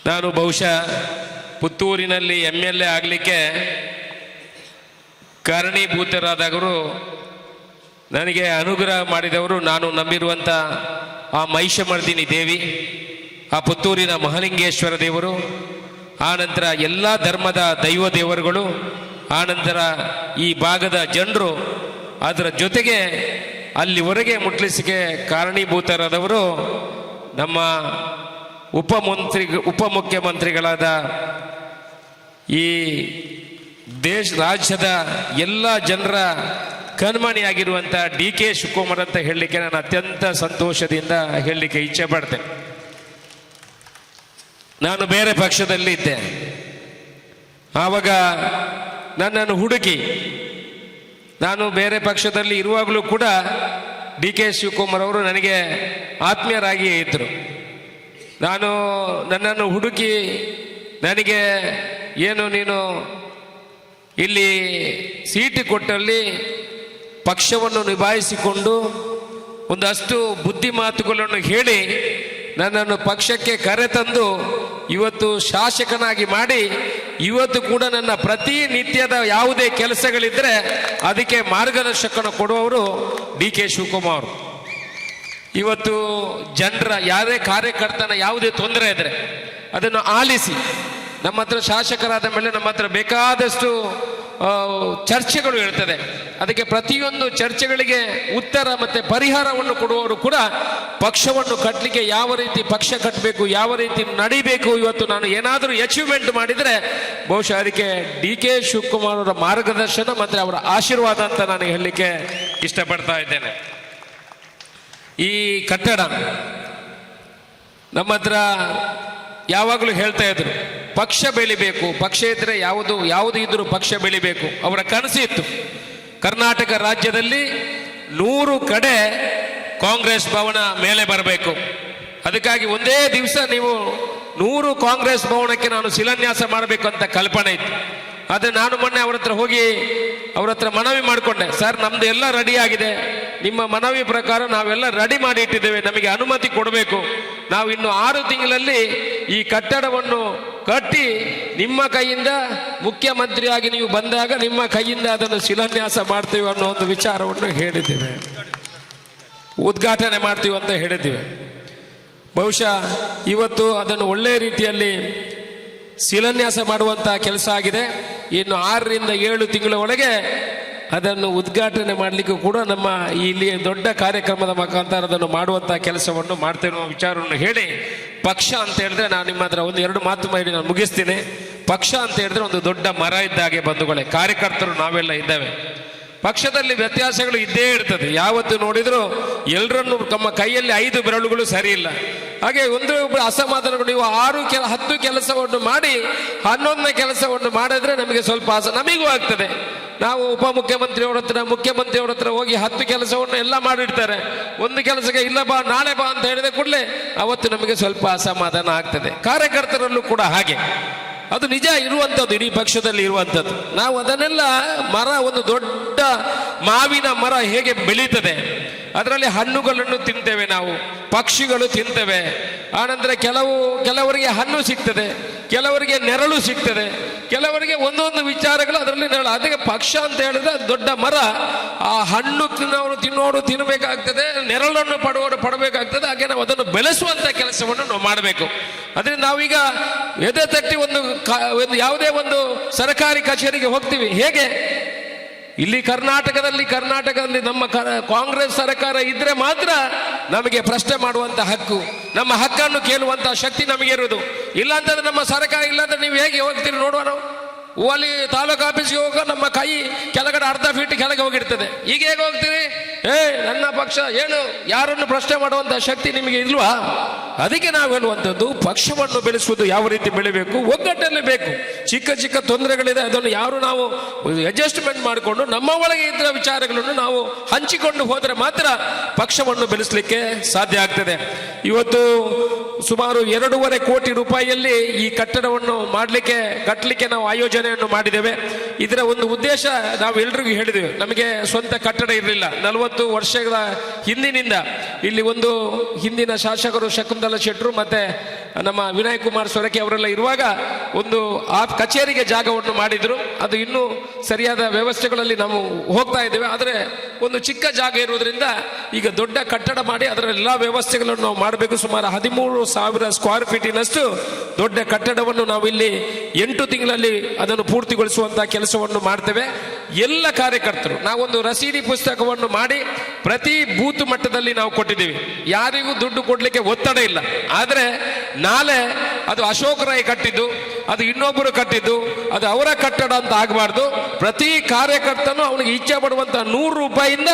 ನಾನು ಬಹುಶಃ ಪುತ್ತೂರಿನಲ್ಲಿ MLA ಆಗಲಿಕ್ಕೆ ಕಾರಣೀಭೂತರಾದವರು, ನನಗೆ ಅನುಗ್ರಹ ಮಾಡಿದವರು, ನಾನು ನಂಬಿರುವಂಥ ಆ ಮಹಿಷಮರ್ದಿನಿ ದೇವಿ, ಆ ಪುತ್ತೂರಿನ ಮಹಾಲಿಂಗೇಶ್ವರ ದೇವರು, ಆನಂತರ ಎಲ್ಲ ಧರ್ಮದ ದೈವ ದೇವರುಗಳು, ಆನಂತರ ಈ ಭಾಗದ ಜನರು, ಅದರ ಜೊತೆಗೆ ಅಲ್ಲಿವರೆಗೆ ಮುಟ್ಲಿಸಿಕೆ ಕಾರಣೀಭೂತರಾದವರು ನಮ್ಮ ಉಪಮುಖ್ಯಮಂತ್ರಿಗಳಾದ ಈ ರಾಜ್ಯದ ಎಲ್ಲ ಜನರ ಕಣ್ಮಣಿಯಾಗಿರುವಂಥ DK ಶಿವಕುಮಾರ್ ಅಂತ ಹೇಳಲಿಕ್ಕೆ ನಾನು ಅತ್ಯಂತ ಸಂತೋಷದಿಂದ ಹೇಳಲಿಕ್ಕೆ ಇಚ್ಛೆ ಪಡ್ತೇನೆ. ನಾನು ಬೇರೆ ಪಕ್ಷದಲ್ಲಿ ಇದ್ದೆ. ಆವಾಗ ನನ್ನನ್ನು ಹುಡುಕಿ, ನಾನು ಬೇರೆ ಪಕ್ಷದಲ್ಲಿ ಇರುವಾಗಲೂ ಕೂಡ DK ಶಿವಕುಮಾರ್ ಅವರು ನನಗೆ ಆತ್ಮೀಯರಾಗಿಯೇ ಇದ್ದರು. ನನ್ನನ್ನು ಹುಡುಕಿ ನನಗೆ ಏನು ನೀನು ಇಲ್ಲಿ ಸೀಟು ಕೊಟ್ಟಲ್ಲಿ ಪಕ್ಷವನ್ನು ನಿಭಾಯಿಸಿಕೊಂಡು ಒಂದಷ್ಟು ಬುದ್ಧಿ ಮಾತುಗಳನ್ನು ಹೇಳಿ ನನ್ನನ್ನು ಪಕ್ಷಕ್ಕೆ ಕರೆತಂದು ಇವತ್ತು ಶಾಸಕನಾಗಿ ಮಾಡಿ, ಇವತ್ತು ಕೂಡ ನನ್ನ ಪ್ರತಿನಿತ್ಯದ ಯಾವುದೇ ಕೆಲಸಗಳಿದ್ದರೆ ಅದಕ್ಕೆ ಮಾರ್ಗದರ್ಶಕನ ಕೊಡುವವರು DK ಶಿವಕುಮಾರ್. ಇವತ್ತು ಜನರ ಯಾರೇ ಕಾರ್ಯಕರ್ತನ ಯಾವುದೇ ತೊಂದರೆ ಇದ್ದರೆ ಅದನ್ನು ಆಲಿಸಿ, ನಮ್ಮ ಹತ್ರ ಶಾಸಕರಾದ ಮೇಲೆ ನಮ್ಮ ಹತ್ರ ಬೇಕಾದಷ್ಟು ಚರ್ಚೆಗಳು ಇರ್ತದೆ. ಅದಕ್ಕೆ ಪ್ರತಿಯೊಂದು ಚರ್ಚೆಗಳಿಗೆ ಉತ್ತರ ಮತ್ತು ಪರಿಹಾರವನ್ನು ಕೊಡುವವರು ಕೂಡ ಪಕ್ಷವನ್ನು ಕಟ್ಟಲಿಕ್ಕೆ ಯಾವ ರೀತಿ ಪಕ್ಷ ಕಟ್ಟಬೇಕು, ಯಾವ ರೀತಿ ನಡಿಬೇಕು, ಇವತ್ತು ನಾನು ಏನಾದರೂ ಅಚೀವ್ಮೆಂಟ್ ಮಾಡಿದರೆ ಬಹುಶಃ ಅದಕ್ಕೆ DK ಶಿವಕುಮಾರ್ ಅವರ ಮಾರ್ಗದರ್ಶನ ಮತ್ತು ಅವರ ಆಶೀರ್ವಾದ ಅಂತ ನಾನು ಹೇಳಲಿಕ್ಕೆ ಇಷ್ಟಪಡ್ತಾ ಇದ್ದೇನೆ. ಈ ಕಟ್ಟಡ ನಮ್ಮ ಹತ್ರ ಯಾವಾಗಲೂ ಹೇಳ್ತಾ ಇದ್ರು, ಪಕ್ಷ ಬೆಳಿಬೇಕು, ಪಕ್ಷ ಇದ್ದರೆ ಯಾವುದು ಇದ್ರೂ ಪಕ್ಷ ಬೆಳಿಬೇಕು. ಅವರ ಕನಸು ಇತ್ತು ಕರ್ನಾಟಕ ರಾಜ್ಯದಲ್ಲಿ 100 ಕಡೆ ಕಾಂಗ್ರೆಸ್ ಭವನ ಮೇಲೆ ಬರಬೇಕು. ಅದಕ್ಕಾಗಿ ಒಂದೇ ದಿವಸ ನೀವು 100 ಕಾಂಗ್ರೆಸ್ ಭವನಕ್ಕೆ ನಾನು ಶಿಲಾನ್ಯಾಸ ಮಾಡಬೇಕು ಅಂತ ಕಲ್ಪನೆ ಇತ್ತು. ಆದರೆ ನಾನು ಮೊನ್ನೆ ಅವ್ರ ಹತ್ರ ಮನವಿ ಮಾಡಿಕೊಂಡೆ, ಸರ್ ನಮ್ದು ಎಲ್ಲ ರೆಡಿ ಆಗಿದೆ, ನಿಮ್ಮ ಮನವಿ ಪ್ರಕಾರ ನಾವೆಲ್ಲ ರೆಡಿ ಮಾಡಿ ಇಟ್ಟಿದ್ದೇವೆ, ನಮಗೆ ಅನುಮತಿ ಕೊಡಬೇಕು. ನಾವು ಇನ್ನು 6 ತಿಂಗಳಲ್ಲಿ ಈ ಕಟ್ಟಡವನ್ನು ಕಟ್ಟಿ ನಿಮ್ಮ ಕೈಯಿಂದ ಮುಖ್ಯಮಂತ್ರಿಯಾಗಿ ನೀವು ಬಂದಾಗ ನಿಮ್ಮ ಕೈಯಿಂದ ಅದನ್ನು ಶಿಲಾನ್ಯಾಸ ಮಾಡ್ತೀವಿ ಅನ್ನೋ ಒಂದು ವಿಚಾರವನ್ನು ಹೇಳಿದ್ದೇವೆ, ಉದ್ಘಾಟನೆ ಮಾಡ್ತೀವಿ ಅಂತ ಹೇಳಿದ್ದೇವೆ. ಬಹುಶಃ ಇವತ್ತು ಅದನ್ನು ಒಳ್ಳೆಯ ರೀತಿಯಲ್ಲಿ ಶಿಲಾನ್ಯಾಸ ಮಾಡುವಂಥ ಕೆಲಸ ಆಗಿದೆ. ಇನ್ನು 6 ರಿಂದ 7 ತಿಂಗಳ ಒಳಗೆ ಅದನ್ನು ಉದ್ಘಾಟನೆ ಮಾಡಲಿಕ್ಕೂ ಕೂಡ ನಮ್ಮ ಇಲ್ಲಿ ದೊಡ್ಡ ಕಾರ್ಯಕ್ರಮದ ಮುಖಾಂತರ ಅದನ್ನು ಮಾಡುವಂಥ ಕೆಲಸವನ್ನು ಮಾಡ್ತೇವೆ ಅನ್ನೋ ವಿಚಾರವನ್ನು ಹೇಳಿ, ಪಕ್ಷ ಅಂತ ಹೇಳಿದ್ರೆ ನಾನು ನಿಮ್ಮ ಹತ್ರ 1-2 ಮಾತು ಮಾಡಿ ನಾನು ಮುಗಿಸ್ತೀನಿ. ಪಕ್ಷ ಅಂತ ಹೇಳಿದ್ರೆ ಒಂದು ದೊಡ್ಡ ಮರ ಇದ್ದಾಗೆ ಬಂಧುಗಳೇ, ಕಾರ್ಯಕರ್ತರು ನಾವೆಲ್ಲ ಇದ್ದೇವೆ. ಪಕ್ಷದಲ್ಲಿ ವ್ಯತ್ಯಾಸಗಳು ಇದ್ದೇ ಇರ್ತದೆ. ಯಾವತ್ತು ನೋಡಿದ್ರು ಎಲ್ಲರನ್ನು ನಮ್ಮ ಕೈಯಲ್ಲಿ 5 ಬೆರಳುಗಳು ಸರಿ ಇಲ್ಲ. ಹಾಗೆ ಒಬ್ಬರು ಅಸಮಾಧಾನಗಳು, ನೀವು 10 ಕೆಲಸವನ್ನು ಮಾಡಿ 11ನೇ ಕೆಲಸವನ್ನು ಮಾಡಿದ್ರೆ ನಮಗೆ ಸ್ವಲ್ಪ ನಮಗೂ ಆಗ್ತದೆ. ನಾವು ಉಪಮುಖ್ಯಮಂತ್ರಿಯವ್ರ ಹತ್ರ ಮುಖ್ಯಮಂತ್ರಿಯವ್ರ ಹತ್ರ ಹೋಗಿ 10 ಕೆಲಸವನ್ನು ಎಲ್ಲ ಮಾಡಿರ್ತಾರೆ. ಒಂದು ಕೆಲಸಕ್ಕೆ ಇಲ್ಲ ಬಾ ನಾಳೆ ಬಾ ಅಂತ ಹೇಳಿದ ಕೂಡಲೇ ಅವತ್ತು ನಮಗೆ ಸ್ವಲ್ಪ ಅಸಮಾಧಾನ ಆಗ್ತದೆ. ಕಾರ್ಯಕರ್ತರಲ್ಲೂ ಕೂಡ ಹಾಗೆ, ಅದು ನಿಜ ಇರುವಂಥದ್ದು, ಇಡೀ ಪಕ್ಷದಲ್ಲಿ ಇರುವಂಥದ್ದು. ನಾವು ಅದನ್ನೆಲ್ಲ ಒಂದು ದೊಡ್ಡ ಮಾವಿನ ಮರ ಹೇಗೆ ಬೆಳೀತದೆ, ಅದರಲ್ಲಿ ಹಣ್ಣುಗಳನ್ನು ತಿಂತೇವೆ ನಾವು, ಪಕ್ಷಿಗಳು ತಿಂತೇವೆ. ಆನಂತರ ಕೆಲವರಿಗೆ ಹಣ್ಣು ಸಿಗ್ತದೆ, ಕೆಲವರಿಗೆ ನೆರಳು ಸಿಗ್ತದೆ, ಕೆಲವರಿಗೆ ಒಂದೊಂದು ವಿಚಾರಗಳು ಅದರಲ್ಲಿ ನೆರಳು. ಅದಕ್ಕೆ ಪಕ್ಷ ಅಂತ ಹೇಳಿದ್ರೆ ದೊಡ್ಡ ಮರ. ಆ ಹಣ್ಣು ತಿನ್ನೋರು ತಿನ್ನಬೇಕಾಗ್ತದೆ, ನೆರಳನ್ನು ಪಡಬೇಕಾಗ್ತದೆ. ಹಾಗೆ ನಾವು ಅದನ್ನು ಬೆಳೆಸುವಂಥ ಕೆಲಸವನ್ನು ನಾವು ಮಾಡಬೇಕು. ಅದರಿಂದ ನಾವೀಗ ಎದೆ ತಟ್ಟಿ ಒಂದು ಯಾವುದೇ ಒಂದು ಸರ್ಕಾರಿ ಕಚೇರಿಗೆ ಹೋಗ್ತೀವಿ, ಹೇಗೆ ಇಲ್ಲಿ ಕರ್ನಾಟಕದಲ್ಲಿ ನಮ್ಮ ಕಾಂಗ್ರೆಸ್ ಸರ್ಕಾರ ಇದ್ರೆ ಮಾತ್ರ ನಮಗೆ ಪ್ರಶ್ನೆ ಮಾಡುವಂತ ಹಕ್ಕು, ನಮ್ಮ ಹಕ್ಕನ್ನು ಕೇಳುವಂತ ಶಕ್ತಿ ನಮಗೆ ಇರುವುದು. ಇಲ್ಲಾಂತಂದ್ರೆ ನಮ್ಮ ಸರ್ಕಾರ ಇಲ್ಲಾಂದ್ರೆ ನೀವು ಹೇಗೆ ಹೋಗ್ತೀರಿ ನೋಡುವ. ನಾವು ಅಲ್ಲಿ ತಾಲೂಕು ಆಫೀಸ್ಗೆ ಹೋಗ ನಮ್ಮ ಕೈ ಕೆಳಗಡೆ ಅರ್ಧ ಫೀಟ್ ಕೆಳಗೆ ಹೋಗಿರ್ತದೆ. ಈಗ ಹೇಗೆ ಹೋಗ್ತೀರಿ? ನನ್ನ ಪಕ್ಷ ಏನು, ಯಾರನ್ನು ಪ್ರಶ್ನೆ ಮಾಡುವಂತ ಶಕ್ತಿ ನಿಮಗೆ ಇಲ್ವಾ? ಅದಕ್ಕೆ ನಾವು ಹೇಳುವಂಥದ್ದು, ಪಕ್ಷವನ್ನು ಬೆಳೆಸುವುದು ಯಾವ ರೀತಿ ಬೆಳಿಬೇಕು, ಒಗ್ಗಟ್ಟಲ್ಲಿ ಬೇಕು. ಚಿಕ್ಕ ತೊಂದರೆಗಳಿದೆ, ಅದನ್ನು ಯಾರು ನಾವು ಅಡ್ಜಸ್ಟ್ಮೆಂಟ್ ಮಾಡಿಕೊಂಡು ನಮ್ಮ ಒಳಗೆ ಇದ್ದ ವಿಚಾರಗಳನ್ನು ನಾವು ಹಂಚಿಕೊಂಡು ಹೋದರೆ ಮಾತ್ರ ಪಕ್ಷವನ್ನು ಬೆಳೆಸಲಿಕ್ಕೆ ಸಾಧ್ಯ ಆಗ್ತದೆ. ಇವತ್ತು ಸುಮಾರು 2.5 ಕೋಟಿ ರೂಪಾಯಿಯಲ್ಲಿ ಈ ಕಟ್ಟಡವನ್ನು ಕಟ್ಟಲಿಕ್ಕೆ ನಾವು ಆಯೋಜನೆಯನ್ನು ಮಾಡಿದ್ದೇವೆ. ಇದರ ಒಂದು ಉದ್ದೇಶ ನಾವು ಎಲ್ರಿಗೂ ಹೇಳಿದ್ದೇವೆ. ನಮಗೆ ಸ್ವಂತ ಕಟ್ಟಡ ಇರಲಿಲ್ಲ. 40 ವರ್ಷಗಳ ಹಿಂದಿನಿಂದ ಇಲ್ಲಿ ಒಂದು ಹಿಂದಿನ ಶಾಸಕರು ಶಕುಂತಲಾ ಶೆಟ್ಟರು ಮತ್ತೆ ನಮ್ಮ ವಿನಯ್ ಕುಮಾರ್ ಸೊರಕೆ ಅವರೆಲ್ಲ ಇರುವಾಗ ಒಂದು ಆ ಕಚೇರಿಗೆ ಜಾಗವನ್ನು ಮಾಡಿದ್ರು. ಅದು ಇನ್ನೂ ಸರಿಯಾದ ವ್ಯವಸ್ಥೆಗಳಲ್ಲಿ ನಾವು ಹೋಗ್ತಾ ಇದ್ದೇವೆ. ಆದರೆ ಒಂದು ಚಿಕ್ಕ ಜಾಗ ಇರುವುದರಿಂದ ಈಗ ದೊಡ್ಡ ಕಟ್ಟಡ ಮಾಡಿ ಅದರ ಎಲ್ಲ ವ್ಯವಸ್ಥೆಗಳನ್ನು ನಾವು ಮಾಡಬೇಕು. ಸುಮಾರು 13,000 ಸ್ಕ್ವೇರ್ ಫೀಟಿನಷ್ಟು ದೊಡ್ಡ ಕಟ್ಟಡವನ್ನು ನಾವು ಇಲ್ಲಿ 8 ತಿಂಗಳಲ್ಲಿ ಅದನ್ನು ಪೂರ್ತಿಗೊಳಿಸುವಂತಹ ಕೆಲಸವನ್ನು ಮಾಡ್ತೇವೆ. ಎಲ್ಲ ಕಾರ್ಯಕರ್ತರು ನಾವೊಂದು ರಸೀದಿ ಪುಸ್ತಕವನ್ನು ಮಾಡಿ ಪ್ರತಿ ಬೂತ್ ಮಟ್ಟದಲ್ಲಿ ನಾವು ಕೊಟ್ಟಿದ್ದೀವಿ. ಯಾರಿಗೂ ದುಡ್ಡು ಕೊಡ್ಲಿಕ್ಕೆ ಒತ್ತಡ ಇಲ್ಲ. ಆದರೆ ನಾಳೆ ಅದು ಅಶೋಕ್ ರೈ ಕಟ್ಟಿದ್ದು, ಅದು ಇನ್ನೊಬ್ಬರು ಕಟ್ಟಿದ್ದು, ಅದು ಅವರ ಕಟ್ಟಡ ಅಂತ ಆಗಬಾರ್ದು. ಪ್ರತಿ ಕಾರ್ಯಕರ್ತನು ಅವನಿಗೆ ಇಚ್ಛೆ ಪಡುವಂತಹ 100 ರೂಪಾಯಿಯಿಂದ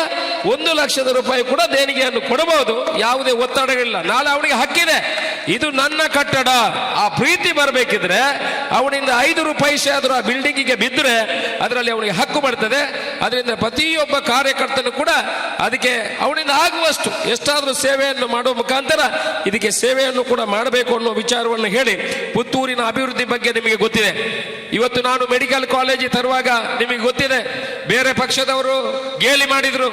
1 ಲಕ್ಷದ ರೂಪಾಯಿ ಕೂಡ ದೇಣಿಗೆಯನ್ನು ಕೊಡಬಹುದು. ಯಾವುದೇ ಒತ್ತಡಗಳಿಲ್ಲ. ನಾಳೆ ಅವನಿಗೆ ಹಕ್ಕಿದೆ, ಇದು ನನ್ನ ಕಟ್ಟಡ. ಆ ಪ್ರೀತಿ ಬರಬೇಕಿದ್ರೆ ಅವನಿಂದ 5 ರೂಪಾಯಿ ಆದರೂ ಆ ಬಿಲ್ಡಿಂಗಿಗೆ ಬಿದ್ದರೆ ಅದರಲ್ಲಿ ಅವನಿಗೆ ಹಕ್ಕು ಬರ್ತದೆ. ಅದರಿಂದ ಪ್ರತಿಯೊಬ್ಬ ಕಾರ್ಯಕರ್ತನು ಕೂಡ ಅದಕ್ಕೆ ಅವನಿಂದ ಆಗುವಷ್ಟು ಎಷ್ಟಾದರೂ ಸೇವೆಯನ್ನು ಮಾಡುವ ಮುಖಾಂತರ ಇದಕ್ಕೆ ಸೇವೆಯನ್ನು ಕೂಡ ಮಾಡಬೇಕು ಅನ್ನೋ ವಿಚಾರವನ್ನು ಹೇಳಿ, ಪುತ್ತೂರಿನ ಅಭಿವೃದ್ಧಿ ಬಗ್ಗೆ ನಿಮಗೆ ಗೊತ್ತಿದೆ. ಇವತ್ತು ನಾನು ಮೆಡಿಕಲ್ ಕಾಲೇಜ್ ತರುವಾಗ ನಿಮಗೆ ಗೊತ್ತಿದೆ, ಬೇರೆ ಪಕ್ಷದವರು ಗೇಲಿ ಮಾಡಿದ್ರು.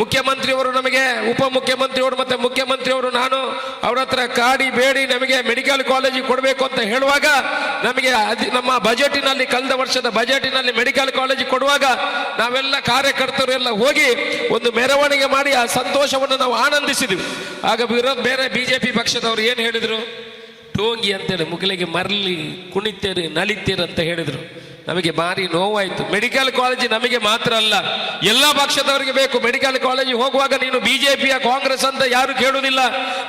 ಮುಖ್ಯಮಂತ್ರಿಯವರು ನಮಗೆ, ಉಪಮುಖ್ಯಮಂತ್ರಿಯವರು ಮತ್ತೆ ಮುಖ್ಯಮಂತ್ರಿಯವರು ನಾನು ಅವರ ಹತ್ರ ಕಾಡಿ ಬೇಡಿ ನಮಗೆ ಮೆಡಿಕಲ್ ಕಾಲೇಜಿಗೆ ಕೊಡಬೇಕು ಅಂತ ಹೇಳುವಾಗ ನಮಗೆ ನಮ್ಮ ಬಜೆಟಿನಲ್ಲಿ, ಕಳೆದ ವರ್ಷದ ಬಜೆಟಿನಲ್ಲಿ ಮೆಡಿಕಲ್ ಕಾಲೇಜಿಗೆ ಕೊಡುವಾಗ ನಾವೆಲ್ಲ ಕಾರ್ಯಕರ್ತರು ಎಲ್ಲ ಹೋಗಿ ಒಂದು ಮೆರವಣಿಗೆ ಮಾಡಿ ಆ ಸಂತೋಷವನ್ನು ನಾವು ಆನಂದಿಸಿದ್ವಿ. ಆಗ ಬೇರೆ ಬಿಜೆಪಿ ಪಕ್ಷದವರು ಏನು ಹೇಳಿದ್ರು? ಟೋಂಗಿ ಅಂತೇಳಿ ಮುಗಿಲಿಗೆ ಮರಳಿ ಕುಣಿತೇರಿ ನಲಿತೇರಿ ಅಂತ ಹೇಳಿದ್ರು. ನಮಗೆ ಭಾರಿ ನೋವಾಯಿತು. ಮೆಡಿಕಲ್ ಕಾಲೇಜ್ ನಮಗೆ ಮಾತ್ರ ಅಲ್ಲ, ಎಲ್ಲ ಪಕ್ಷದವರಿಗೆ ಬೇಕು. ಮೆಡಿಕಲ್ ಕಾಲೇಜಿಗೆ ಹೋಗುವಾಗ ನೀನು ಬಿಜೆಪಿಯ ಕಾಂಗ್ರೆಸ್ ಅಂತ ಯಾರು ಕೇಳುವುದಿಲ್ಲ.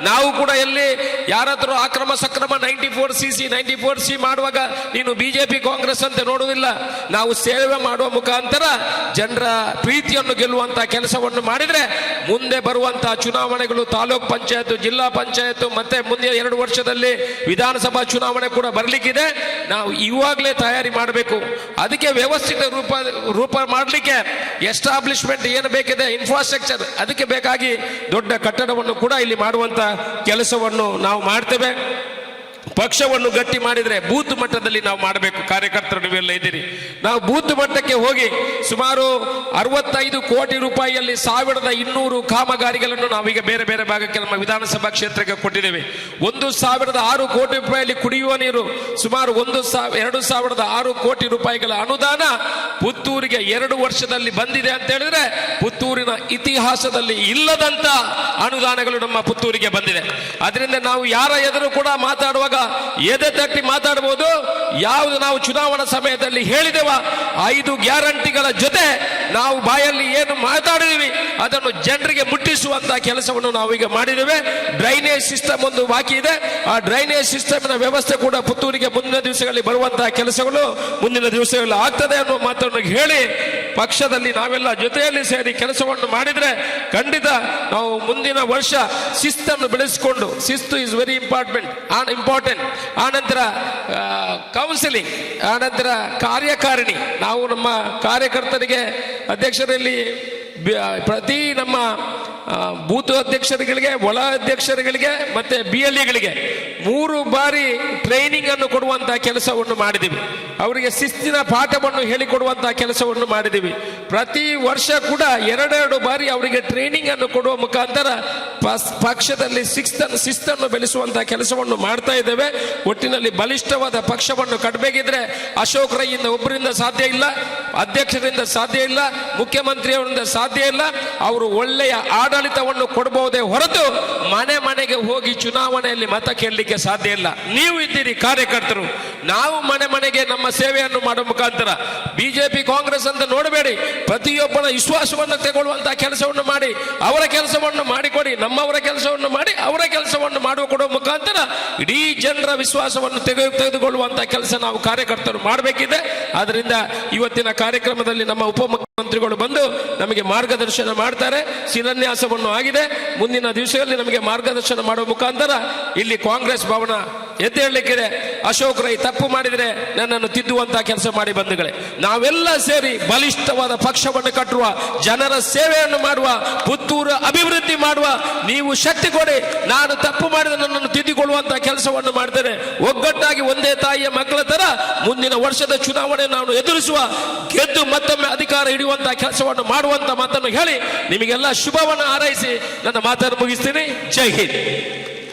ನಾವು ಕೂಡ ಎಲ್ಲಿ ಯಾರಾದರೂ ಅಕ್ರಮ ಸಕ್ರಮ 94C ಮಾಡುವಾಗ ನೀನು ಬಿಜೆಪಿ ಕಾಂಗ್ರೆಸ್ ಅಂತ ನೋಡುವುದಿಲ್ಲ. ನಾವು ಸೇವೆ ಮಾಡುವ ಮುಖಾಂತರ ಜನರ ಪ್ರೀತಿಯನ್ನು ಗೆಲ್ಲುವಂತ ಕೆಲಸವನ್ನು ಮಾಡಿದ್ರೆ ಮುಂದೆ ಬರುವಂತಹ ಚುನಾವಣೆಗಳು, ತಾಲೂಕ್ ಪಂಚಾಯತ್, ಜಿಲ್ಲಾ ಪಂಚಾಯತ್ ಮತ್ತೆ ಮುಂದೆ 2 ವರ್ಷದಲ್ಲಿ ವಿಧಾನಸಭಾ ಚುನಾವಣೆ ಕೂಡ ಬರಲಿಕ್ಕಿದೆ. ನಾವು ಇವಾಗಲೇ ತಯಾರಿ ಮಾಡಬೇಕು. ಅದಕ್ಕೆ ವ್ಯವಸ್ಥಿತ ರೂಪ ಮಾಡಲಿಕ್ಕೆ ಎಸ್ಟಾಬ್ಲಿಷ್ಮೆಂಟ್ ಏನು ಬೇಕಿದೆ, ಇನ್ಫ್ರಾಸ್ಟ್ರಕ್ಚರ್, ಅದಕ್ಕೆ ಬೇಕಾಗಿ ದೊಡ್ಡ ಕಟ್ಟಡವನ್ನು ಕೂಡ ಇಲ್ಲಿ ಮಾಡುವಂತ ಕೆಲಸವನ್ನು ನಾವು ಮಾಡ್ತೇವೆ. ಪಕ್ಷವನ್ನು ಗಟ್ಟಿ ಮಾಡಿದ್ರೆ ಬೂತ್ ಮಟ್ಟದಲ್ಲಿ ನಾವು ಮಾಡಬೇಕು. ಕಾರ್ಯಕರ್ತರು ನೀವೆಲ್ಲ ಇದ್ದೀರಿ. ನಾವು ಬೂತ್ ಮಟ್ಟಕ್ಕೆ ಹೋಗಿ ಸುಮಾರು 65 ಕೋಟಿ ರೂಪಾಯಿಯಲ್ಲಿ 1200 ಕಾಮಗಾರಿಗಳನ್ನು ನಾವೀಗ ಬೇರೆ ಬೇರೆ ಭಾಗಕ್ಕೆ ನಮ್ಮ ವಿಧಾನಸಭಾ ಕ್ಷೇತ್ರಕ್ಕೆ ಕೊಟ್ಟಿದ್ದೇವೆ. 1,006 ಕೋಟಿ ರೂಪಾಯಿಯಲ್ಲಿ ಕುಡಿಯುವ ನೀರು, ಸುಮಾರು 2,006 ಕೋಟಿ ರೂಪಾಯಿಗಳ ಅನುದಾನ ಪುತ್ತೂರಿಗೆ 2 ವರ್ಷದಲ್ಲಿ ಬಂದಿದೆ ಅಂತ ಹೇಳಿದ್ರೆ ಪುತ್ತೂರಿನ ಇತಿಹಾಸದಲ್ಲಿ ಇಲ್ಲದಂತ ಅನುದಾನಗಳು ನಮ್ಮ ಪುತ್ತೂರಿಗೆ ಬಂದಿದೆ. ಅದರಿಂದ ನಾವು ಯಾರ ಎದುರು ಕೂಡ ಮಾತಾಡುವಾಗ ಎದೆ ತಟ್ಟಿ ಮಾತಾಡಬಹುದು. ಯಾವುದು ನಾವು ಚುನಾವಣಾ ಸಮಯದಲ್ಲಿ ಹೇಳಿದೆವ 5 ಗ್ಯಾರಂಟಿಗಳ ಜೊತೆ ನಾವು ಬಾಯಲ್ಲಿ ಏನು ಮಾತಾಡಿದೀವಿ ಅದನ್ನು ಜನರಿಗೆ ಮುಟ್ಟಿಸುವಂತಹ ಕೆಲಸವನ್ನು ನಾವು ಈಗ ಮಾಡಿದ್ದೇವೆ. ಡ್ರೈನೇಜ್ ಸಿಸ್ಟಮ್ ಒಂದು ಬಾಕಿ ಇದೆ. ಆ ಡ್ರೈನೇಜ್ ಸಿಸ್ಟಮ್ನ ವ್ಯವಸ್ಥೆ ಕೂಡ ಪುತ್ತೂರಿಗೆ ಮುಂದಿನ ದಿವಸಗಳಲ್ಲಿ ಬರುವಂತಹ ಕೆಲಸಗಳು ಮುಂದಿನ ದಿವಸಗಳಲ್ಲಿ ಆಗ್ತದೆ ಅನ್ನುವ ಮಾತನ್ನು ಹೇಳಿ, ಪಕ್ಷದಲ್ಲಿ ನಾವೆಲ್ಲ ಜೊತೆಯಲ್ಲಿ ಸೇರಿ ಕೆಲಸವನ್ನು ಮಾಡಿದ್ರೆ ಖಂಡಿತ ನಾವು ಮುಂದಿನ ವರ್ಷ ಶಿಸ್ತನ್ನು ಬೆಳೆಸಿಕೊಂಡು, ಶಿಸ್ತು ಇಸ್ ವೆರಿ ಇಂಪಾರ್ಟೆಂಟ್. ಆನಂತರ ಕೌನ್ಸಿಲಿಂಗ್, ಆನಂತರ ಕಾರ್ಯಕಾರಿಣಿ. ನಾವು ನಮ್ಮ ಕಾರ್ಯಕರ್ತರಿಗೆ ಅಧ್ಯಕ್ಷರಲ್ಲಿ ಪ್ರತಿ ನಮ್ಮ ಬೂತ್ ಅಧ್ಯಕ್ಷರುಗಳಿಗೆ, ಒಳ ಅಧ್ಯಕ್ಷರುಗಳಿಗೆ ಮತ್ತೆ BLAಗಳಿಗೆ 3 ಬಾರಿ ಟ್ರೈನಿಂಗ್ ಅನ್ನು ಕೊಡುವಂತಹ ಕೆಲಸವನ್ನು ಮಾಡಿದ್ದೀವಿ. ಅವರಿಗೆ ಶಿಸ್ತಿನ ಪಾಠವನ್ನು ಹೇಳಿಕೊಡುವಂತಹ ಕೆಲಸವನ್ನು ಮಾಡಿದ್ದೀವಿ. ಪ್ರತಿ ವರ್ಷ ಕೂಡ 2 ಬಾರಿ ಅವರಿಗೆ ಟ್ರೈನಿಂಗ್ ಅನ್ನು ಕೊಡುವ ಮುಖಾಂತರ ಪಕ್ಷದಲ್ಲಿ ಶಿಸ್ತನ್ನು ಬೆಳೆಸುವಂತಹ ಕೆಲಸವನ್ನು ಮಾಡ್ತಾ ಇದ್ದೇವೆ. ಒಟ್ಟಿನಲ್ಲಿ ಬಲಿಷ್ಠವಾದ ಪಕ್ಷವನ್ನು ಕಟ್ಟಬೇಕಿದ್ರೆ ಅಶೋಕ್ ರೈಯಿಂದ ಒಬ್ಬರಿಂದ ಸಾಧ್ಯ ಇಲ್ಲ, ಅಧ್ಯಕ್ಷರಿಂದ ಸಾಧ್ಯ ಇಲ್ಲ, ಮುಖ್ಯಮಂತ್ರಿಯವರಿಂದ ಸಾಧ್ಯ ಇಲ್ಲ. ಅವರು ಒಳ್ಳೆಯ ಆಡಳಿತವನ್ನು ಕೊಡಬಹುದೇ ಹೊರತು ಮನೆ ಮನೆಗೆ ಹೋಗಿ ಚುನಾವಣೆಯಲ್ಲಿ ಮತ ಕೇಳಲಿಕ್ಕೆ ಸಾಧ್ಯ ಇಲ್ಲ. ನೀವು ಇದ್ದೀರಿ ಕಾರ್ಯಕರ್ತರು, ನಾವು ಮನೆ ಮನೆಗೆ ನಮ್ಮ ಸೇವೆಯನ್ನು ಮಾಡುವ ಮುಖಾಂತರ ಬಿಜೆಪಿ ಕಾಂಗ್ರೆಸ್ ಅಂತ ನೋಡಬೇಡಿ. ಪ್ರತಿಯೊಬ್ಬನ ವಿಶ್ವಾಸವನ್ನು ತಗೊಳ್ಳುವಂತಹ ಕೆಲಸವನ್ನು ಮಾಡಿ, ಅವರ ಕೆಲಸವನ್ನು ಮಾಡಿಕೊಡಿ, ನಮ್ಮವರ ಕೆಲಸವನ್ನು ಮಾಡಿ ಅವರ ಕೆಲಸವನ್ನು ಕೊಡುವ ಮುಖಾಂತರ ಇಡೀ ಜನರ ವಿಶ್ವಾಸವನ್ನು ತೆಗೆದುಕೊಳ್ಳುವಂತಹ ಕೆಲಸ ನಾವು ಕಾರ್ಯಕರ್ತರು ಮಾಡಬೇಕಿದೆ. ಆದ್ದರಿಂದ ಇವತ್ತಿನ ಕಾರ್ಯಕ್ರಮದಲ್ಲಿ ನಮ್ಮ ಉಪಮುಖ್ಯಮಂತ್ರಿಗಳು ಬಂದು ನಮಗೆ ಮಾರ್ಗದರ್ಶನ ಮಾಡ್ತಾರೆ. ಶಿಲಾನ್ಯಾಸವನ್ನು ಆಗಿದೆ. ಮುಂದಿನ ದಿವಸಗಳಲ್ಲಿ ನಮಗೆ ಮಾರ್ಗದರ್ಶನ ಮಾಡುವ ಮುಖಾಂತರ ಇಲ್ಲಿ ಕಾಂಗ್ರೆಸ್ ಭವನ ಎದ್ದೇಳಲಿಕ್ಕಿದೆ. ಅಶೋಕ್ ರೈ ತಪ್ಪು ಮಾಡಿದರೆ ನನ್ನನ್ನು ತಿದ್ದುವಂತಹ ಕೆಲಸ ಮಾಡಿ ಬಂಧುಗಳೇ, ನಾವೆಲ್ಲ ಸೇರಿ ಬಲಿಷ್ಠವಾದ ಪಕ್ಷವನ್ನು ಕಟ್ಟುವ, ಜನರ ಸೇವೆಯನ್ನು ಮಾಡುವ, ಪುತ್ತೂರು ಅಭಿವೃದ್ಧಿ ಮಾಡುವ. ನೀವು ಶಕ್ತಿ ಕೊಡಿ, ನಾನು ತಪ್ಪು ಮಾಡಿದ ನನ್ನನ್ನು ತಿದ್ದಿಕೊಳ್ಳುವ ತೀಡುವಂತಹ ಕೆಲಸವನ್ನು ಮಾಡ್ತೇನೆ. ಒಗ್ಗಟ್ಟಾಗಿ ಒಂದೇ ತಾಯಿಯ ಮಕ್ಕಳ ತರ ಮುಂದಿನ ವರ್ಷದ ಚುನಾವಣೆ ನಾವು ಎದುರಿಸುವ, ಗೆದ್ದು ಮತ್ತೊಮ್ಮೆ ಅಧಿಕಾರ ಹಿಡಿಯುವಂತಹ ಕೆಲಸವನ್ನು ಮಾಡುವಂತ ಮಾತನ್ನು ಹೇಳಿ ನಿಮಗೆಲ್ಲ ಶುಭವನ್ನು ಹಾರೈಸಿ ನನ್ನ ಮಾತನ್ನು ಮುಗಿಸ್ತೀನಿ. ಜೈ ಹಿಂದ್.